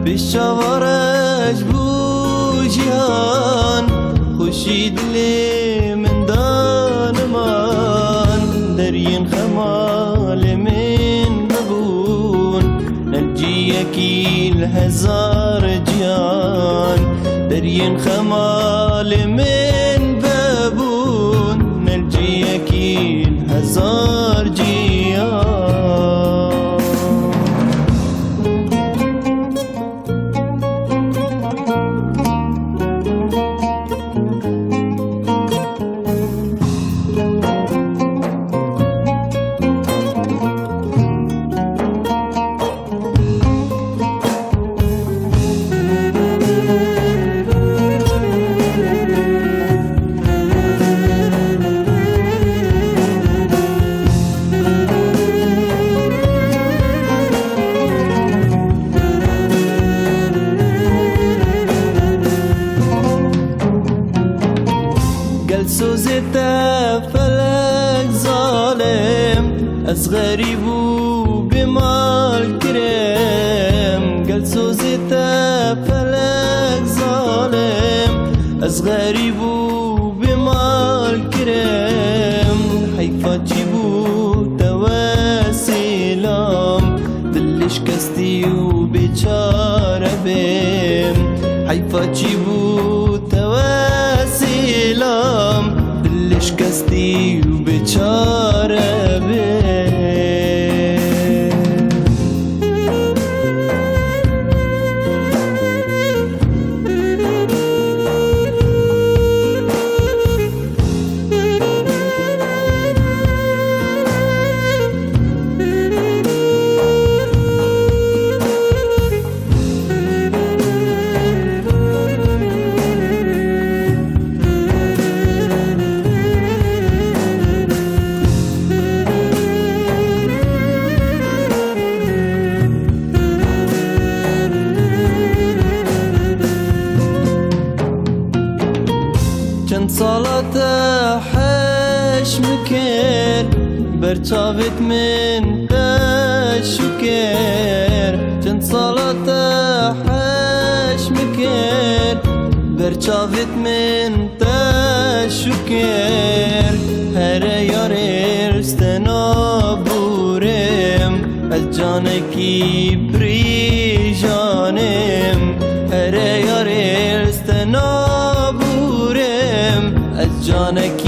بشوارج بو جیان خوشی دلی من دانمان درین خمال من ببون نلجیکی الهزار جیان درین خمال من ببون نلجیکی الهزار جیان. سوزت فلك ظالم از غريب وبمال كريم قال سوزت فلك ظالم از غريب وبمال كريم حيفا تجيبو تواسيلام دل شكستي وبيچاره بيم حيفا تجيبو تواسيلام دل شکستی و بیچاره چند سالات حش مکر برچاوت من تشکر چند سالات حش مکر برچاوت من تشکر هر یار استنابورم از جانکی پری جانم هر یار استنابورم از جانکی